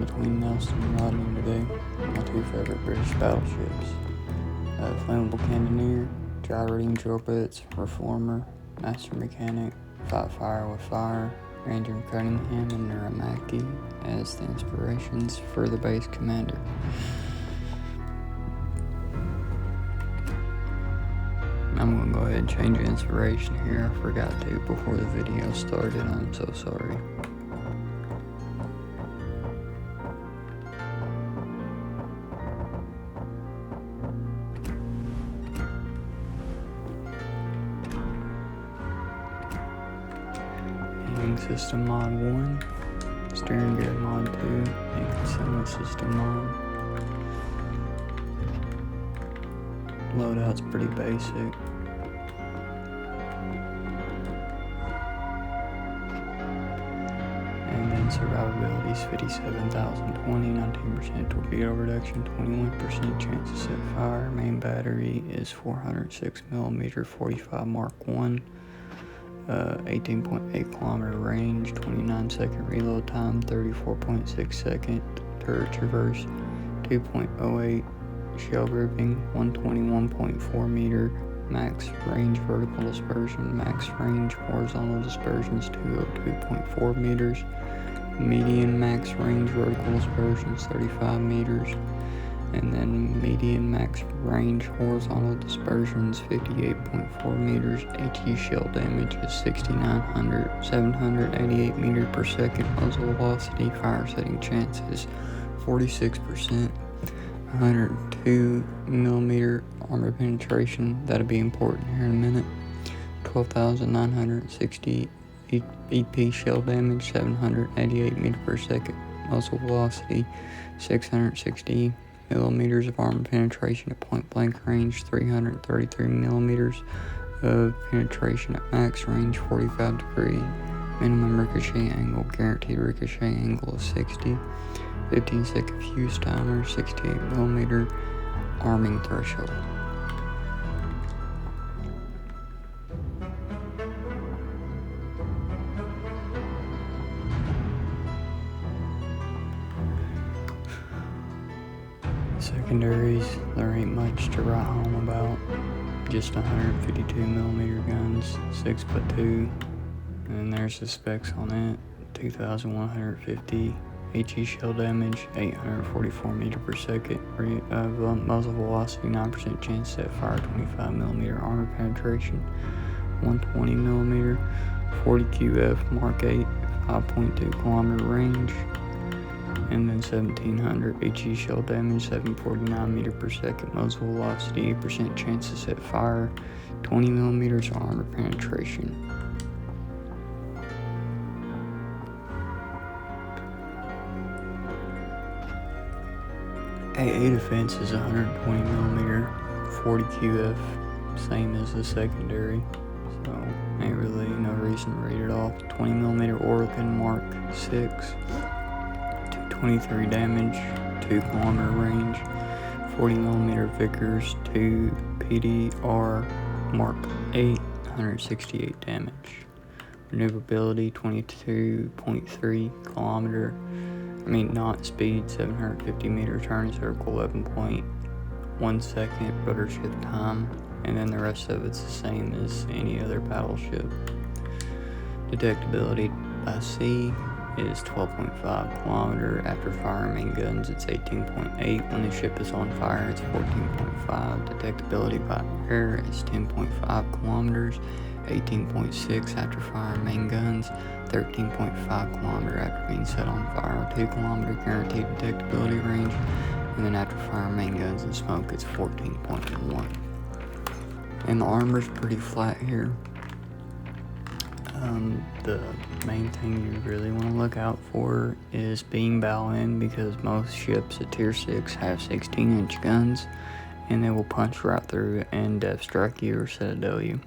between Nelson and Rodney today, my two favorite British battleships. Flammable Cannoneer, Gyrating Torpedoes, Reformer, Master Mechanic, Fight Fire with Fire, Ranger Cunningham, and Muramaki as the inspirations for the base commander. I'm going to go ahead and change the inspiration here. I forgot to before the video started. I'm so sorry. Aiming System Mod 1, Steering Gear Mod 2, and Concealment System Mod. Loadout's pretty basic. And then survivability's 57,020, 19% torpedo reduction, 21% chance to set fire. Main battery is 406mm 45 Mark 1, 18.8 kilometer range, 29 second reload time, 34.6 second turret traverse, 2.08 shell grouping, 121.4 meter max range vertical dispersion, max range horizontal dispersion is 202.4 meters, median max range vertical dispersion is 35 meters, and then median max range horizontal dispersion is 58.4 meters. HE shell damage is 6,900, 788 meters per second. Muzzle velocity, fire setting chance is 46%. 102mm armor penetration, that'll be important here in a minute. 12,960 EP shell damage, 788 meters per second. Muzzle velocity, 660 millimeters of armor penetration at point blank range, 333 millimeters of penetration at max range, 45 degree minimum ricochet angle, guaranteed ricochet angle of 60. 15 second fuse timer, 68mm arming threshold. Secondaries, there ain't much to write home about. Just 152mm guns, 6'2", and there's the specs on it. 2,150 HE shell damage, 844 meters per second, muzzle velocity, 9% chance to set fire, 25mm armor penetration, 120mm, 40 QF Mark 8, 5.2 kilometer range, and then 1,700 HE shell damage, 749 meters per second, muzzle velocity, 8% chance to set fire, 20mm armor penetration. AA defense is 120mm, 40 QF, same as the secondary, so ain't really no reason to read it off. 20mm Oregon Mark 6, 223 damage, 2 kilometer range. 40mm Vickers 2 PDR Mark 8, 168 damage. Maneuverability 22.3 kilometer. Knot speed, 750 meter turn circle, 11.1 second rudder shift time, and then the rest of it's the same as any other battleship. Detectability by sea is 12.5 kilometer. After fire main guns, it's 18.8. When the ship is on fire, it's 14.5. Detectability by air is 10.5 kilometers. 18.6 after fire main guns, 13.5 kilometer after being set on fire, 2 kilometer guaranteed detectability range, and then after fire main guns and smoke, it's 14.1. And the armor's pretty flat here. The main thing you really want to look out for is being bow in, because most ships at tier 6 have 16-inch guns, and they will punch right through and depth strike you or set a W.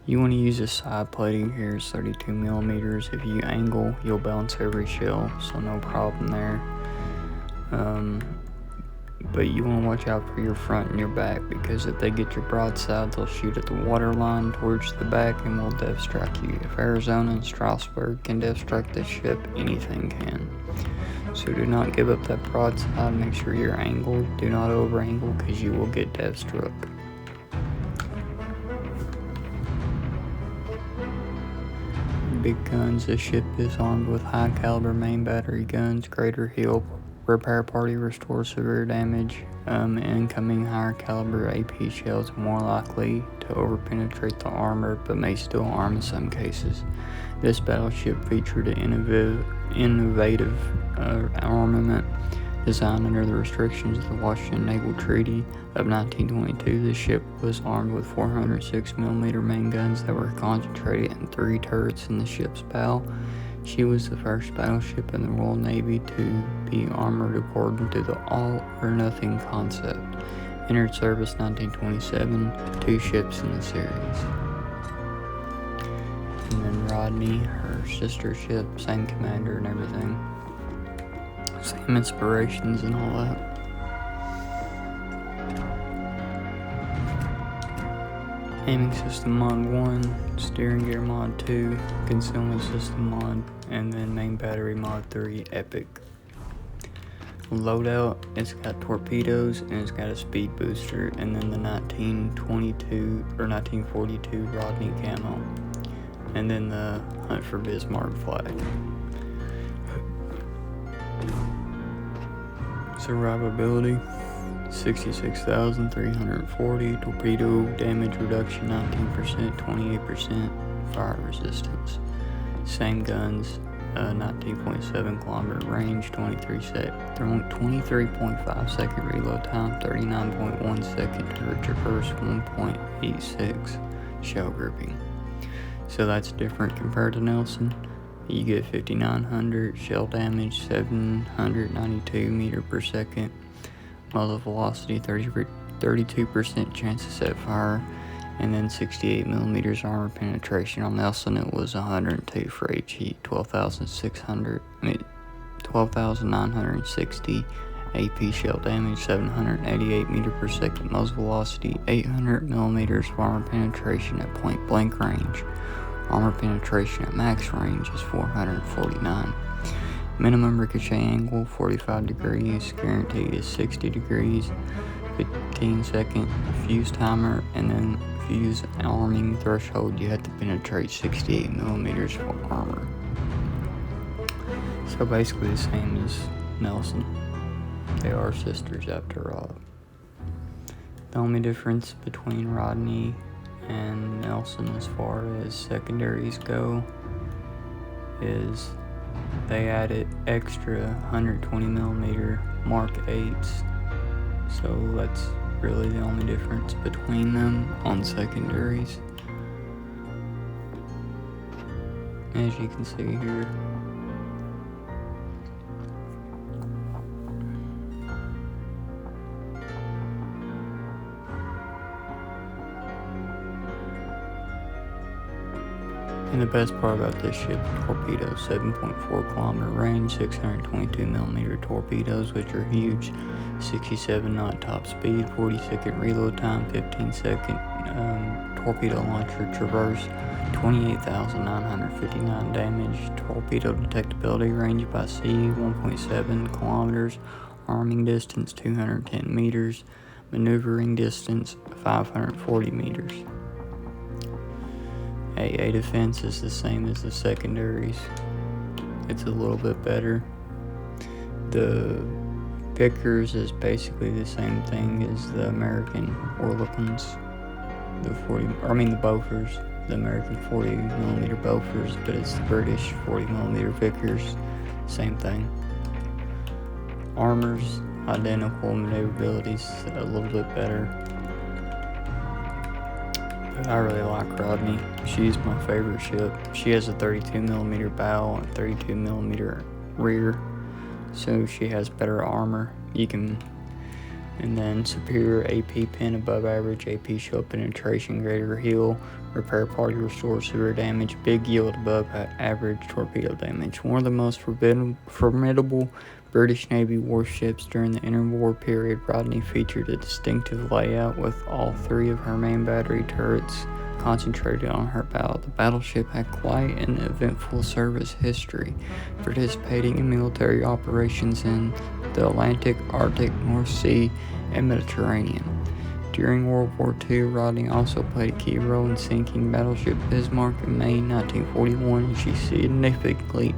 You want to use a side plating here, it's 32mm. If you angle, you'll bounce every shell, so no problem there. But you want to watch out for your front and your back, because if they get your broadside, they'll shoot at the water line towards the back and will depth strike you. If Arizona and Strasbourg can depth strike this ship, anything can. So do not give up that broadside. Make sure you're angled. Do not over angle because you will get death struck. Big guns. This ship is armed with high caliber main battery guns, greater heal, repair party, restore severe damage. Incoming higher caliber AP shells are more likely to overpenetrate the armor, but may still harm in some cases. This battleship featured an innovative armament designed under the restrictions of the Washington Naval Treaty of 1922. This ship was armed with 406mm main guns that were concentrated in 3 turrets in the ship's bow. She was the first battleship in the Royal Navy to be armored according to the all-or-nothing concept. Entered service 1927, 2 ships in the series. And then Rodney, her sister ship, same commander and everything. Same inspirations and all that. Aiming system mod 1, steering gear mod 2, concealment system mod, and then main battery mod 3, epic. Loadout, it's got torpedoes and it's got a speed booster, and then the 1922 or 1942 Rodney camo, and then the Hunt for Bismarck flag. Survivability 66,340, torpedo damage reduction 19%, 28% fire resistance. Same guns, 19.7 kilometer range, 23.5 second reload time, 39.1 second to traverse, 1.86 shell grouping. So that's different compared to Nelson. You get 5,900 shell damage, 792 meter per second, muzzle velocity, 32% chance to set fire, and then 68 millimeters armor penetration. On Nelson, it was 102 for HE, 12,960 AP shell damage, 788 meter per second muzzle velocity, 800 millimeters of armor penetration at point blank range. Armor penetration at max range is 449. Minimum ricochet angle 45 degrees, guarantee is 60 degrees, 15 second fuse timer, and then fuse arming threshold you have to penetrate 68 millimeters for armor. So basically the same as Nelson. They are sisters after all. The only difference between Rodney and Nelson as far as secondaries go is they added extra 120 millimeter Mark 8s, so that's really the only difference between them on secondaries, as you can see here. And the best part about this ship, torpedoes, 7.4 kilometer range, 622 millimeter torpedoes, which are huge, 67 knot top speed, 40 second reload time, 15 second torpedo launcher traverse, 28,959 damage, torpedo detectability, range by sea, 1.7 kilometers, arming distance, 210 meters, maneuvering distance, 540 meters. AA defense is the same as the secondaries. It's a little bit better. The Pickers is basically the same thing as the American Orlikans. The Bofors, the American 40 millimeter Bofors, but it's the British 40 millimeter Vickers. Same thing. Armor's identical, maneuverability's a little bit better. I really like Rodney. She's my favorite ship. She has a 32mm bow and 32mm rear, so she has better armor. And then superior AP pin, above average AP shell penetration, greater heal, repair party, restore severe damage, big yield, above average torpedo damage. One of the most formidable British Navy warships during the interwar period, Rodney featured a distinctive layout with all 3 of her main battery turrets concentrated on her bow. The battleship had quite an eventful service history, participating in military operations in the Atlantic, Arctic, North Sea, and Mediterranean. During World War II, Rodney also played a key role in sinking battleship Bismarck in May 1941, and she significantly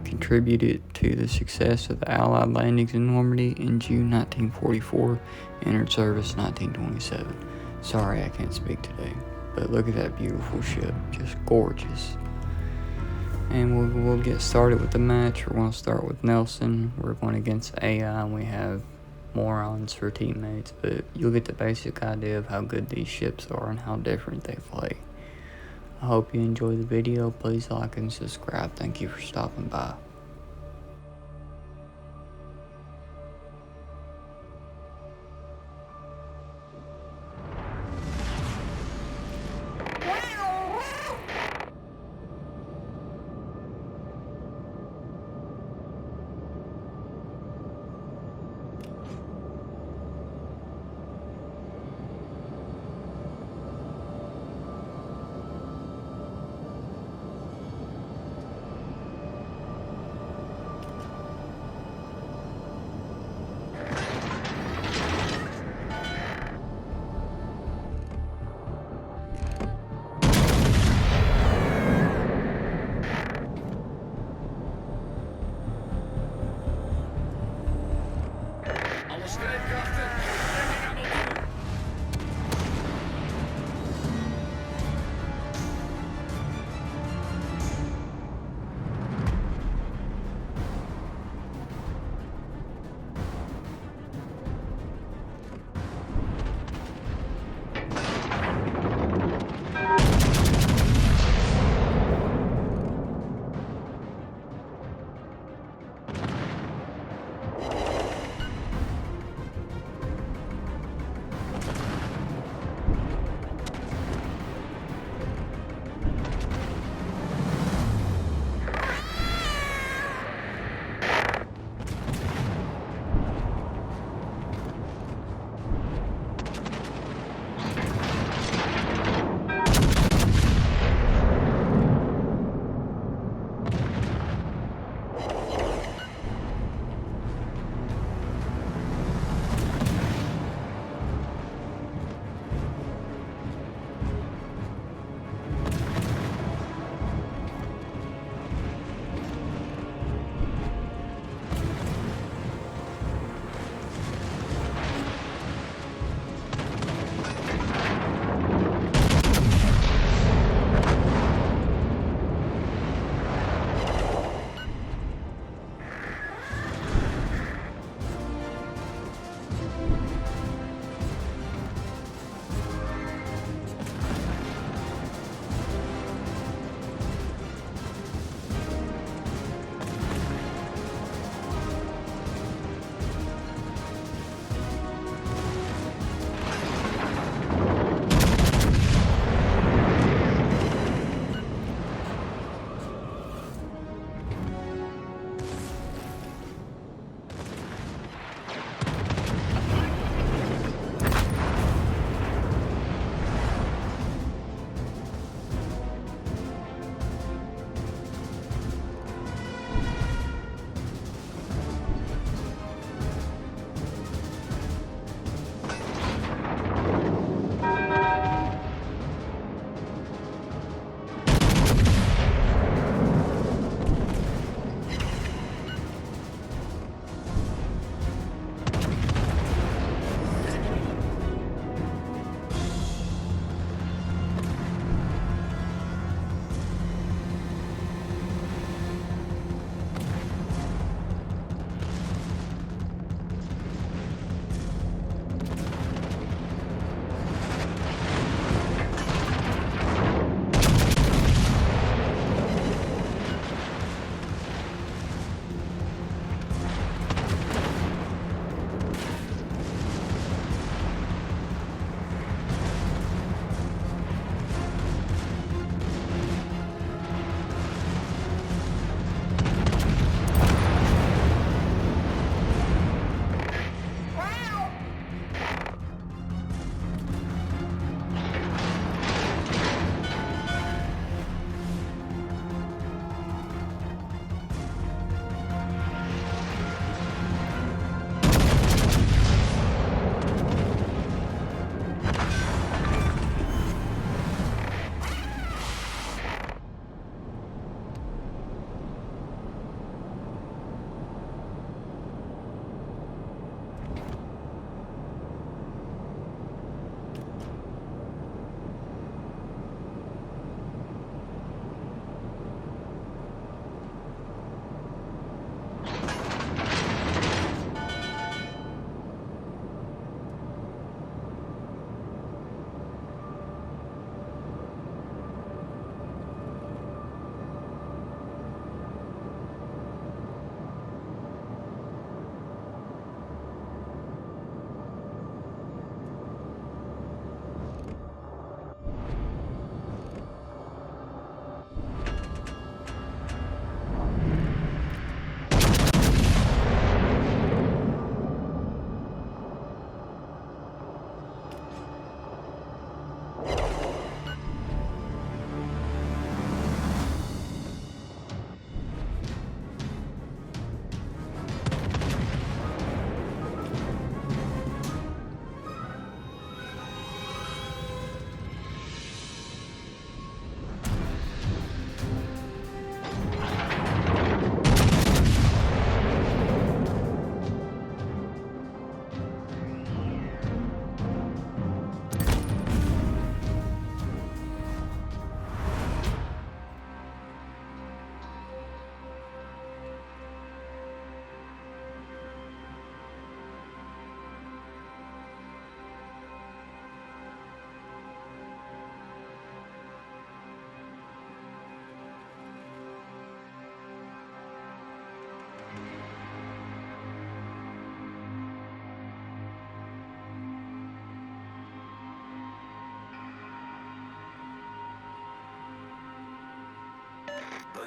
contributed to the success of the Allied landings in Normandy in June 1944, entered service 1927. Sorry, I can't speak today, but look at that beautiful ship, just gorgeous. And we'll get started with the match. We're going to start with Nelson. We're going against AI, and we have morons for teammates, but you'll get the basic idea of how good these ships are and how different they play. I hope you enjoy the video. Please like and subscribe. Thank you for stopping by.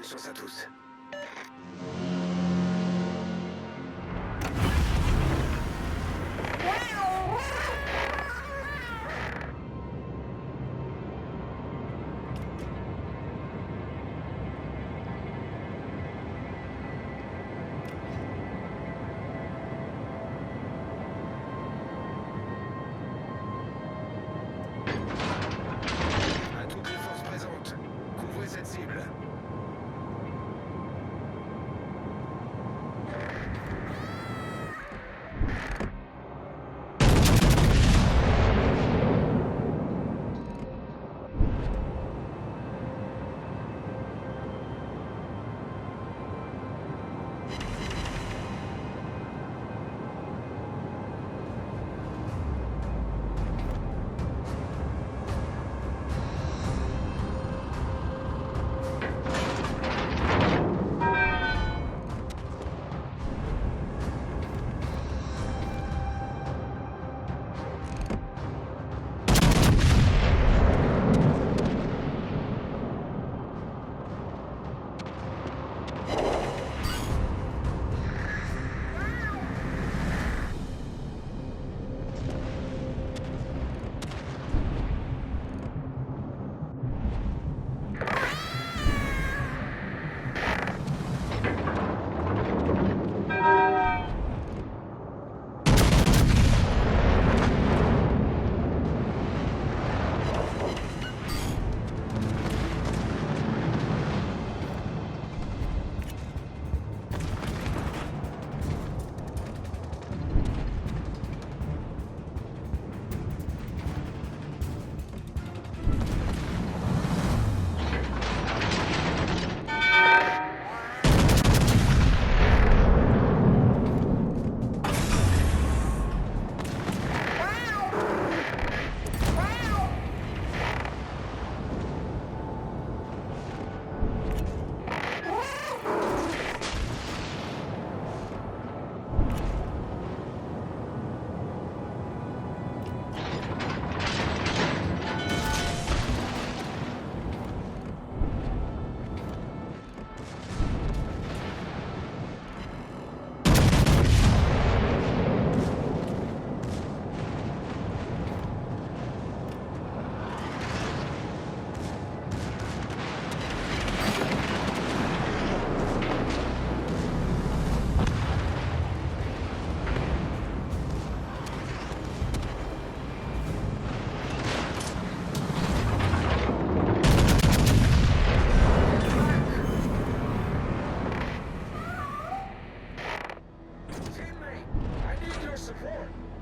Bonne chance à tous. À toutes les forces présentes, couvrez cette cible. Teammate, I need your support.